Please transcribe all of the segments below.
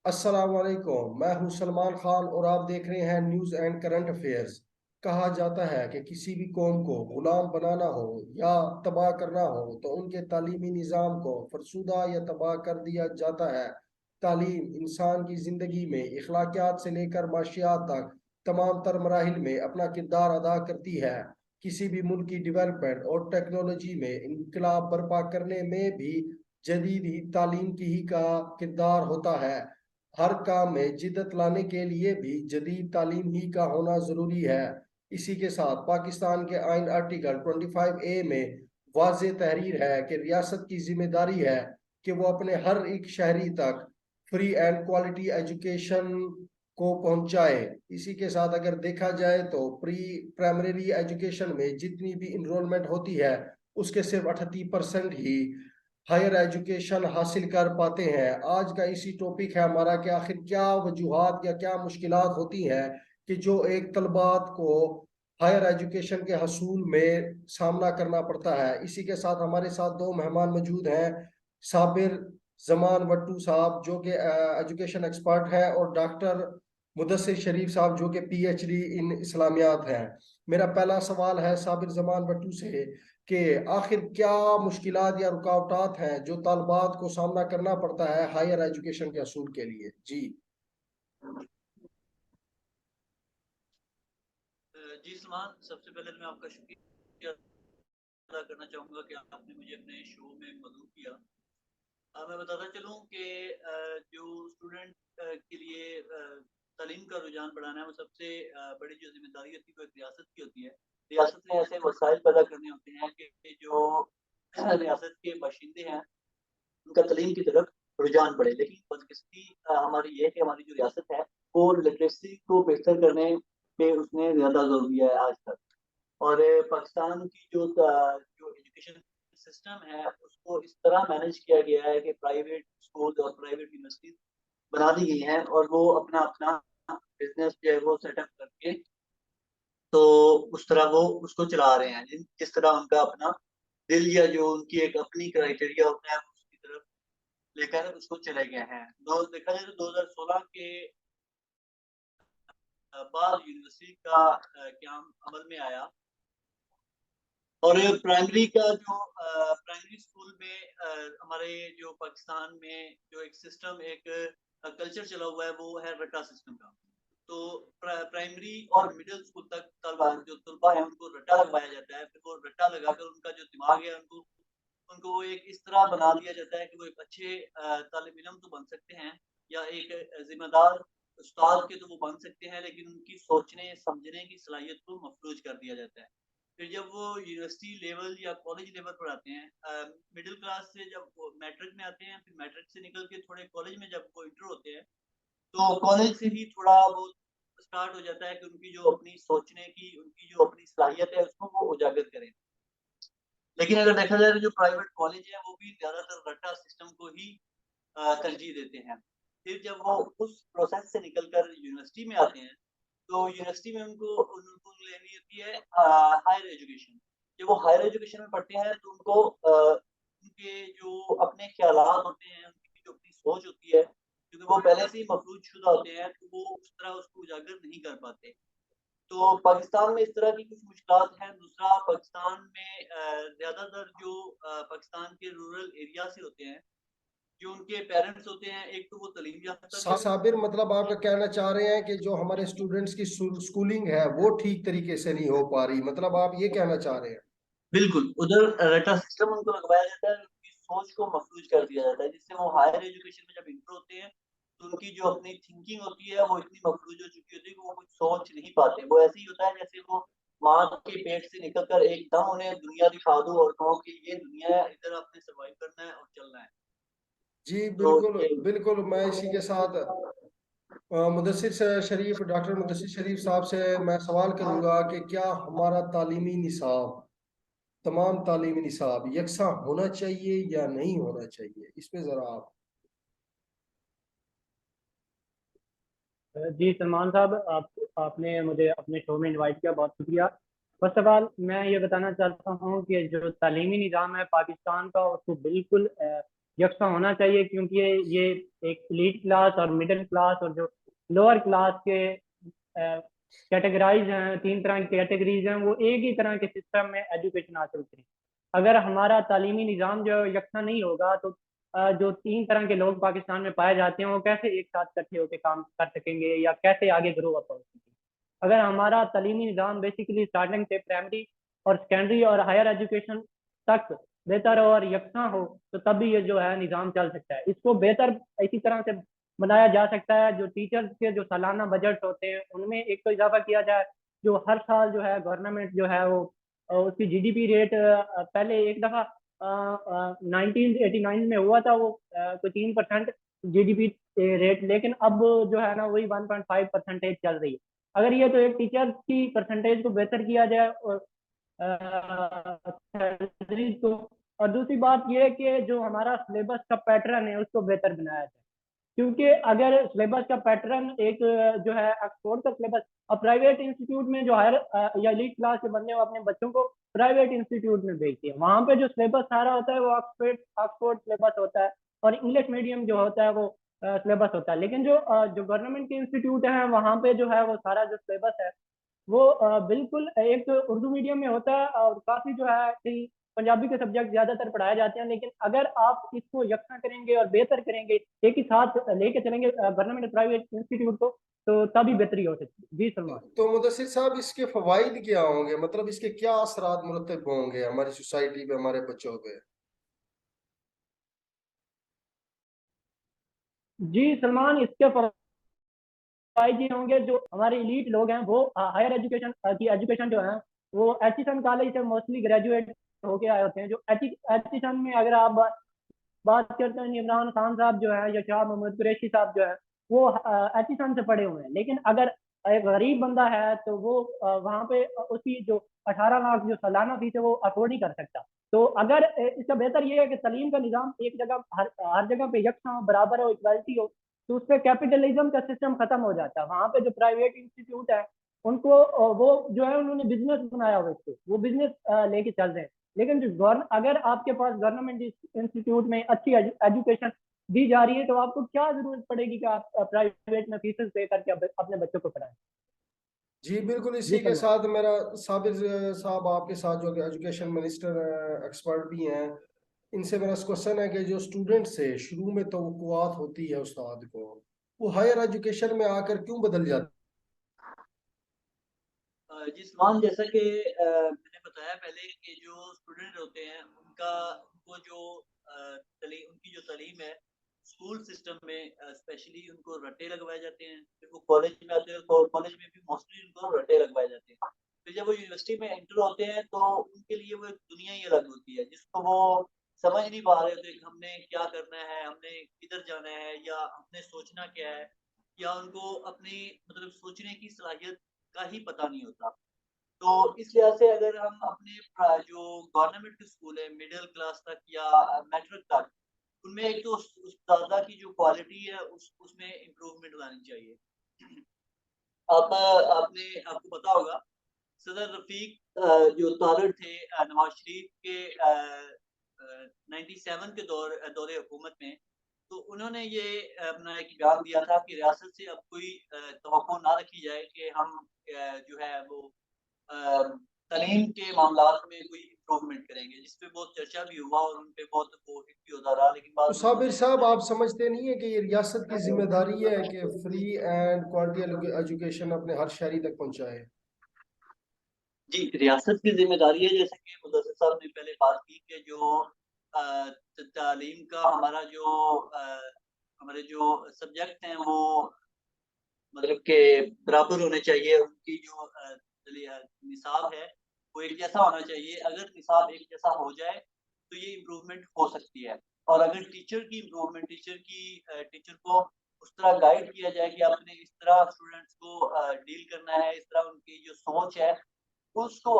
अस्सलाम वालेकुम। मैं हूं सलमान खान और आप देख रहे हैं न्यूज़ एंड करंट अफेयर्स। कहा जाता है कि किसी भी कौम को गुलाम बनाना हो या तबाह करना हो तो उनके तालीमी निज़ाम को फरसुदा या तबाह कर दिया जाता है। तालीम इंसान की ज़िंदगी में इखलाकियात से लेकर माशियात तक तमाम तर मराहिल में अपना किरदार अदा करती है। किसी भी मुल्क की डेवलपमेंट और टेक्नोलॉजी में इनकलाब बर्पा करने में भी जदीद ही तालीम की ही का किरदार होता है। हर काम में जिद्दत लाने के लिए भी जदीद तालीम ही का होना ज़रूरी है। इसी के साथ पाकिस्तान के आइन आर्टिकल 25A में वाज़ेह तहरीर है कि रियासत की जिम्मेदारी है कि वो अपने हर एक शहरी तक फ्री एंड क्वालिटी एजुकेशन को पहुंचाए। इसी के साथ अगर देखा जाए तो प्री प्राइमरी एजुकेशन में जितनी भी इनरोलमेंट होती है उसके सिर्फ 38% ही हायर एजुकेशन हासिल कर पाते हैं। आज का इसी टॉपिक है हमारा कि आखिर क्या वजूहात या क्या मुश्किलात होती हैं कि जो एक तलबात को हायर एजुकेशन के हसूल में सामना करना पड़ता है। इसी के साथ हमारे साथ दो मेहमान मौजूद हैं, साबिर जमान वट्टू साहब जो कि एजुकेशन एक्सपर्ट हैं और डॉक्टर मुदस्सिर शरीफ साहब जो कि पीएचडी इन इस्लामियात हैं। मेरा पहला सवाल है साबिर जमान वट्टू से कि आखिर क्या मुश्किलात या रुकावटात हैं जो तालबात को सामना करना पड़ता है हायर एजुकेशन के असूल के लिए। जी। जी सलमान, सबसे पहले मैं आपका शुक्रिया अदा करना चाहूँगा कि आपने मुझे अपने शो में मदऊ किया। मैं बताता चलूँ कि जो स्टूडेंट के लिए तालीम का रुझान बढ़ाना है, वो सबसे बड़ी जो ज़िम्मेदारी होती है वो एक रियासत की होती है। रियासत में ऐसे वसाइल पैदा करने होते हैं कि जो रियासत के बाशिंदे हैं, उनका तालीम की तरफ रुझान बढ़े। लेकिन बदकिस्मती हमारी ये है कि हमारी जो रियासत है, वो लिटरेसी को बेहतर करने पे उसने ज़्यादा ज़ोर दिया है आज तक। और पाकिस्तान की जो एजुकेशन सिस्टम है उसको इस तरह मैनेज किया गया है कि प्राइवेट स्कूल और प्राइवेट यूनिवर्सिटीज बना दी गई हैं और वो अपना अपना बिजनेस जो है वो सेटअप करके तो उस तरह वो उसको चला रहे हैं, जिस तरह उनका अपना दिल या जो उनकी एक अपनी क्राइटेरिया होता है उसकी तरफ लेकर उसको चले गए हैं। दो देखा जाए तो 2016 के बाद यूनिवर्सिटी का क्याम अमल में आया और प्राइमरी का जो प्राइमरी स्कूल में हमारे जो पाकिस्तान में जो एक सिस्टम एक कल्चर चला हुआ है वो है रट्टा सिस्टम का। तो प्राइमरी और मिडिल स्कूल तक जो तलबा है उनको रट्टा लगवाया जाता है। फिर वो रट्टा लगाकर उनका जो दिमाग है उनको उनको वो एक इस तरह बना दिया जाता है कि वो एक अच्छे तालिब इल्म तो बन सकते हैं या एक जिम्मेदार उस्ताद के तो वो बन सकते हैं, लेकिन उनकी सोचने समझने की सलाहियत को मफलूज कर दिया जाता है। फिर जब वो यूनिवर्सिटी लेवल या कॉलेज लेवल पर आते हैं, मिडिल क्लास से जब वो मैट्रिक में आते हैं, फिर मैट्रिक से निकल के थोड़े कॉलेज में जब वो इंटर होते हैं, तो कॉलेज से ही थोड़ा वो स्टार्ट हो जाता है कि उनकी जो अपनी सोचने की उनकी जो अपनी सलाहियत है उसको वो उजागर करें। लेकिन अगर देखा जाए तो जो प्राइवेट कॉलेज है वो भी ज्यादातर रट्टा सिस्टम को ही तरजीह देते हैं। फिर जब वो उस प्रोसेस से निकल कर यूनिवर्सिटी में आते हैं, तो यूनिवर्सिटी में उनको लेनी होती है हायर एजुकेशन। जब वो हायर एजुकेशन में पढ़ते हैं तो उनको उनके जो अपने ख्यालात होते हैं, उनकी जो अपनी सोच होती है, क्योंकि वो पहले से ही मफलूज शुदा होते हैं, तो वो उस तरह उसको उजागर नहीं कर पाते। तो पाकिस्तान में इस तरह की कुछ मुश्किलात हैं। दूसरा, पाकिस्तान में ज़्यादातर जो पाकिस्तान के रूरल एरिया से होते हैं, जो उनके पेरेंट्स होते हैं, एक तो वो तालीम याफ्ता भी होते साबिर, मतलब आपका कहना चाह रहे हैं कि जो हमारे स्टूडेंट्स की स्कूलिंग है वो ठीक तरीके से नहीं हो पा रही, मतलब आप ये कहना चाह रहे हैं। बिल्कुल, उधर रट्टा सिस्टम उनको लगवाया जाता है, उनकी सोच को मफलूज कर दिया जाता है, जिससे वो हायर एजुकेशन में जब इंटर होते हैं, तो उनकी जो अपनी थिंकिंग होती है, वो इतनी मफलूज हो चुकी होती है कि वो कुछ सोच नहीं पाते। वो ऐसे ही होता है जैसे वो माँ के पेट से निकल कर एकदम उन्हें दुनिया दिखा दो और कहो कि ये दुनिया है, इधर आपने सर्वाइव करना है और चलना है। जी तो बिल्कुल ये बिल्कुल। मैं इसी के साथ डॉक्टर मुदस्सिर शरीफ साहब से मैं सवाल करूंगा कि क्या हमारा तालीमी निसाब, तमाम तालीमी निसाब यकसा होना चाहिए या नहीं होना चाहिए, इस पे जरा आप। जी सलमान साहब, आपने मुझे अपने शो में इनवाइट किया, बहुत शुक्रिया। फर्स्ट ऑफ ऑल मैं ये बताना चाहता हूँ कि जो तालीमी निज़ाम है पाकिस्तान का उसको बिल्कुल यकसा होना चाहिए, क्योंकि ये एक एलीट क्लास और मिडिल क्लास और जो लोअर क्लास के कैटेगराइज हैं, 3 तरह की कैटेगरीज हैं, वो एक ही तरह के सिस्टम में एजुकेशन हासिल करें। अगर हमारा तालीमी निज़ाम जो यकसा नहीं होगा तो जो 3 तरह के लोग पाकिस्तान में पाए जाते हैं वो कैसे एक साथ इकट्ठे होकर काम कर सकेंगे या कैसे आगे ग्रो अप हो सकेंगे। अगर हमारा तालीमी निज़ाम बेसिकली स्टार्टिंग से प्राइमरी और सेकेंडरी और हायर एजुकेशन तक बेहतर और यकसा हो तो तभी ये जो है निज़ाम चल सकता है। इसको बेहतर इसी तरह से बनाया जा सकता है, जो टीचर्स के जो सालाना बजट होते हैं उनमें एक तो इजाफा किया जाए, जो हर साल जो है गवर्नमेंट जो है वो उसकी जीडीपी रेट पहले एक दफ़ा 1989 में हुआ था, वो कोई 3% जीडीपी रेट, लेकिन अब जो है ना वही 1.5% चल रही है। अगर ये तो एक टीचर की परसेंटेज को बेहतर किया जाए और सैलरी को, और दूसरी बात ये है कि जो हमारा सिलेबस का पैटर्न है उसको बेहतर बनाया जाए। क्योंकि अगर सिलेबस का पैटर्न एक जो है ऑक्सफोर्ड का सिलेबस, और प्राइवेट इंस्टीट्यूट में जो हायर या एलीट क्लास के बंदे वो अपने बच्चों को प्राइवेट इंस्टीट्यूट में भेजते हैं, वहाँ पे जो सिलेबस सारा होता है वो ऑक्सफोर्ड सिलेबस होता है और इंग्लिश मीडियम जो होता है वो सिलेबस होता है। लेकिन जो गवर्नमेंट के इंस्टीट्यूट हैं वहाँ पे जो है वो सारा जो सिलेबस है वो बिल्कुल एक उर्दू मीडियम में होता है और काफ़ी जो है कि पंजाबी के सब्जेक्ट ज़्यादातर पढ़ाए जाते हैं। लेकिन अगर आप इसको यकसा करेंगे और बेहतर करेंगे, एक ही साथ लेके चलेंगे गवर्नमेंट प्राइवेट इंस्टीट्यूट को, तो तभी बेहतरी हो सकती है। जी सलमान। तो मुदस्सिर साहब, इसके फवाइद क्या होंगे? मतलब इसके क्या असरात मुरतब होंगे हमारी सोसाइटी पे, हमारे बच्चों पे? जी सलमान, इसके फायदे ये होंगे, जो हमारे इलीट लोग हैं वो हायर एजुकेशन की एजुकेशन जो है वो एचिसन कॉलेज से मोस्टली ग्रेजुएट होके आए होते हैं। जो एचिसन में अगर आप बात करते हैं, इमरान खान साहब जो है या शाह मोहम्मद कुरैशी साहब जो है वो एचिसन से पढ़े हुए हैं, लेकिन अगर एक गरीब बंदा है तो वो वहाँ पे उसकी जो 18 लाख जो सालाना फीस है वो अफोर्ड नहीं कर सकता। तो अगर इसका बेहतर ये है कि तलीम का निज़ाम एक जगह हर जगह पे यकसा हो, बराबर हो, इक्वालिटी हो, तो उससे कैपिटलिज्म का सिस्टम खत्म हो जाता है। वहाँ पे जो प्राइवेट इंस्टीट्यूट है उनको वो जो है उन्होंने बिजनेस बनाया हुआ, इसको वो बिजनेस लेके चल रहे हैं। लेकिन जो अगर आपके पास गवर्नमेंट इंस्टीट्यूट में अच्छी एजुकेशन दी जा रही है तो आपको क्या जरूरत पड़ेगी कि आप प्राइवेट में फीसेस पे करके अपने बच्चों को पढ़ाएं। जी बिल्कुल, जी इसी के सलमान। साथ मेरा साबिर साहब आपके साथ जो एजुकेशन मिनिस्टर एक्सपर्ट भी हैं, इनसे मेरा क्वेश्चन है कि जो स्टूडेंट से शुरू में तवक्कुआत होती है उस्ताद को, वो हायर एजुकेशन में आकर क्यों बदल जाती जी सलमान, जैसा कि मैंने बताया पहले कि जो स्टूडेंट होते हैं उनको जो उनकी जो तालीम है स्कूल सिस्टम में स्पेशली उनको रट्टे लगवाए जाते हैं। फिर वो कॉलेज में आते हैं तो कॉलेज में भी मोस्टली उनको रट्टे लगवाए जाते हैं। फिर जब वो यूनिवर्सिटी में एंटर होते हैं तो उनके लिए वो एक दुनिया ही अलग होती है जिसको वो समझ नहीं पा रहे होते कि हमने क्या करना है, हमने किधर जाना है या हमने सोचना क्या है, या उनको अपनी मतलब सोचने की सलाहियत का ही पता नहीं होता। तो इस लिहाज से अगर हम अपने जो गवर्नमेंट के स्कूल है मिडिल क्लास तक या मैट्रिक तक, उनमें एक तो उस्तादा की जो क्वालिटी है उसमें इम्प्रूवमेंट लानी चाहिए। आपको पता होगा सदर रफीक जो तारड़ थे नवाज शरीफ के 97 के दौरे हुकूमत में, तो उन्होंने ये अपना एक बयान दिया था कि रियासत से अब कोई तवक्को ना रखी जाए कि हम जो है वो तालीम के मामलात में कोई इम्प्रूवमेंट करेंगे, जिस पे बहुत चर्चा भी हुआ और उन पे बहुत वो हिट भी होता रहा, लेकिन तो बाद में साबिर उन्होंने साहब, आप डायरेक्ट। समझते नहीं है कि ये रियासत की जिम्मेदारी है कि फ्री एंड क्वालिटी एजुकेशन अपने हर शहरी तक पहुंचाए? जी, रियासत की ज़िम्मेदारी है, जैसे कि मुदस्सिर साहब ने पहले बात की कि जो तालीम का हमारे जो सब्जेक्ट हैं वो मतलब के बराबर होने चाहिए। उनकी जो निसाब है वो एक जैसा होना चाहिए। अगर निसाब एक जैसा हो जाए तो ये इम्प्रूवमेंट हो सकती है। और अगर टीचर को उस तरह गाइड किया जाए कि आपने इस तरह स्टूडेंट्स को डील करना है, इस तरह उनकी जो सोच है उसको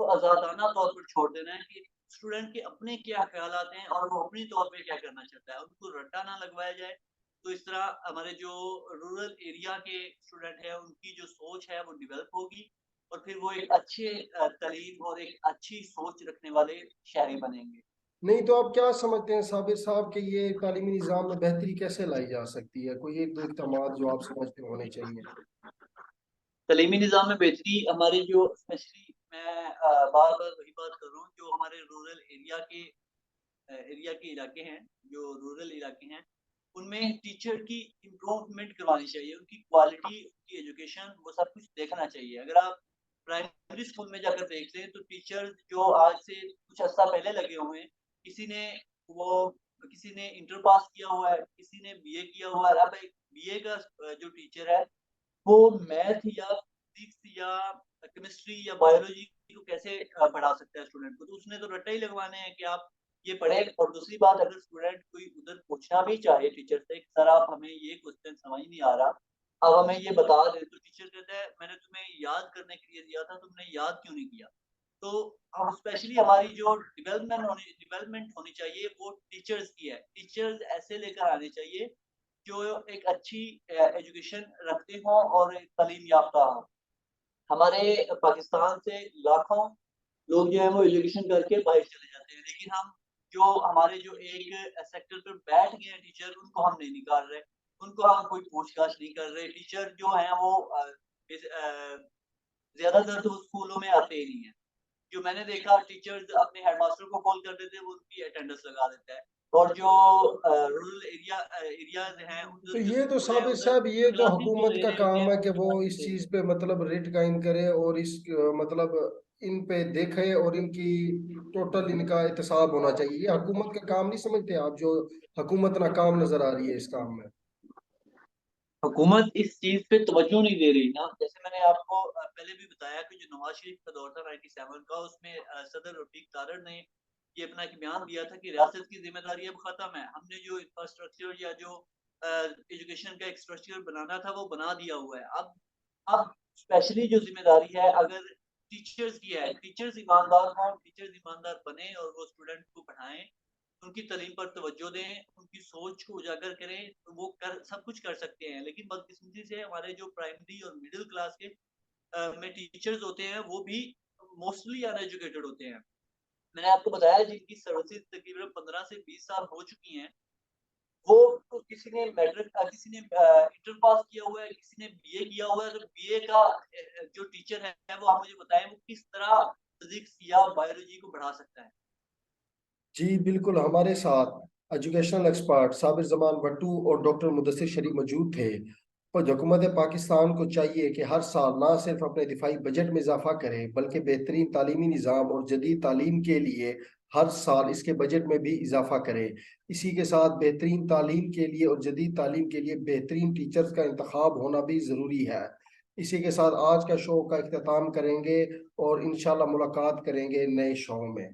आज़ादाना तौर पर छोड़ देना है कि स्टूडेंट के अपने क्या ख़्यालात हैं और वो अपनी तौर पे क्या करना चाहता है, उनको रट्टा ना लगवाया जाए। तो इस तरह हमारे जो रूरल एरिया के स्टूडेंट हैं, उनकी जो सोच है वो डेवलप होगी और फिर वो एक अच्छे तालीम और एक अच्छी सोच रखने वाले शहरी बनेंगे। नहीं तो आप क्या समझते हैं साबिर साहब कि ये तालीमी निज़ाम में बेहतरी कैसे लाई जा सकती है? कोई एक दो इकदाम जो आप समझते होने चाहिए। तलीमी निज़ाम में बेहतरी हमारे जो स्पेशली मैं बार बार वही बात कर रहा हूँ, जो हमारे रूरल एरिया के इलाके हैं, जो रूरल इलाके हैं, उनमें टीचर की इम्प्रूवमेंट करवानी चाहिए, उनकी क्वालिटी, उनकी एजुकेशन, वो सब कुछ देखना चाहिए। अगर आप प्राइमरी स्कूल में जाकर देख लें, तो टीचर जो आज से कुछ अर्सा पहले लगे हुए हैं, किसी ने वो किसी ने इंटर पास किया हुआ है, किसी ने बीए किया हुआ है। अब एक बीए का जो टीचर है, वो मैथ या फिजिक्स या केमिस्ट्री या बायोलॉजी को कैसे पढ़ा सकता है स्टूडेंट को? तो उसने तो रट्टा ही लगवाने हैं कि आप ये पढ़े। और दूसरी बात, अगर स्टूडेंट कोई उधर पूछना भी चाहे टीचर से, सर आप हमें ये क्वेश्चन समझ नहीं आ रहा, अब हमें ये बता दे, तो टीचर कहता है मैंने तुम्हें याद करने के लिए दिया था, तुमने याद क्यों नहीं किया? तो हम स्पेशली हमारी जो डेवलपमेंट होनी चाहिए वो टीचर्स की है। टीचर्स ऐसे लेकर आने चाहिए जो एक अच्छी एजुकेशन रखते हों और एक तालीम याफ्ता हों। हमारे पाकिस्तान से लाखों लोग जो है वो एजुकेशन करके बाहर चले जाते हैं, लेकिन हम जो हमारे जो एक सेक्टर पर बैठ गए हैं टीचर, उनको हम नहीं निकाल रहे, उनको हम कोई पूछताछ नहीं कर रहे। टीचर जो है वो ज्यादातर तो स्कूलों में आते ही नहीं है। जो मैंने देखा, टीचर्स अपने हेडमास्टर को कॉल कर देते हैं, वो उनकी अटेंडेंस लगा देता है। और जो रूरल एरियाज हैं, तो उधर जो ये तो स्कूल है, साबिर उधर साहब, ये तो क्लासेस जो हुकूमत ले का रहे होते काम हैं है वो कि वो प्राइवेट इस ले रहे चीज हैं। पे मतलब रेट कायम करे और इस मतलब इन पे देखे और इनकी टोटल इनका एहतसाब होना चाहिए। ये हुकूमत का काम नहीं समझते आप, जो हुकूमत नाकाम नजर आ रही है इस काम में? हुकूमत इस चीज पे तवज्जो नहीं दे रही ना। जैसे मैंने आपको पहले भी बताया कि जो नवाज शरीफ का दौर था 97 का, उसमें सदर रफीक तारड़ ने ये अपना एक बयान दिया था कि रियासत की जिम्मेदारी अब खत्म है, हमने जो इंफ्रास्ट्रक्चर या जो एजुकेशन का एक स्ट्रक्चर बनाना था वो बना दिया हुआ है। अब स्पेशली जो जिम्मेदारी है, अगर टीचर्स की है, टीचर्स ईमानदार हों, टीचर्स ईमानदार बने और वो स्टूडेंट को पढ़ाएं, उनकी तालीम पर तवज्जो दें, उनकी सोच को उजागर करें, तो वो कर सब कुछ कर सकते हैं। लेकिन बदकिस्मती से हमारे जो प्राइमरी और मिडिल क्लास के में टीचर्स होते हैं, वो भी मोस्टली अनएजुकेटेड होते हैं। मैंने आपको बताया जिनकी सर्विसेज तकरीबन 15 से 20 साल हो चुकी हैं, वो तो किसी ने मैट्रिक किसी ने इंटर पास किया हुआ है, किसी ने बीए किया हुआ है। तो बीए का जो टीचर है वो आप मुझे बताएं, वो किस तरह फिजिक्स या बायोलॉजी को बढ़ा सकता है? जी बिल्कुल, हमारे साथ एजुकेशनल एक्सपर्ट साबिर जमान भट्टू और डॉक्टर मुदस्सिर शरीफ मौजूद थे। और हुकूमत पाकिस्तान को चाहिए कि हर साल ना सिर्फ अपने दिफाई बजट में इजाफा करे, बल्कि बेहतरीन तालीमी निज़ाम और जदीद तालीम के लिए हर साल इसके बजट में भी इजाफा करे। इसी के साथ बेहतरीन तालीम के लिए और जदीद तालीम के लिए बेहतरीन टीचर्स का इंतखाब होना भी ज़रूरी है। इसी के साथ आज का शो का इख्तिताम करेंगे और इंशाल्लाह मुलाकात करेंगे नए शो में।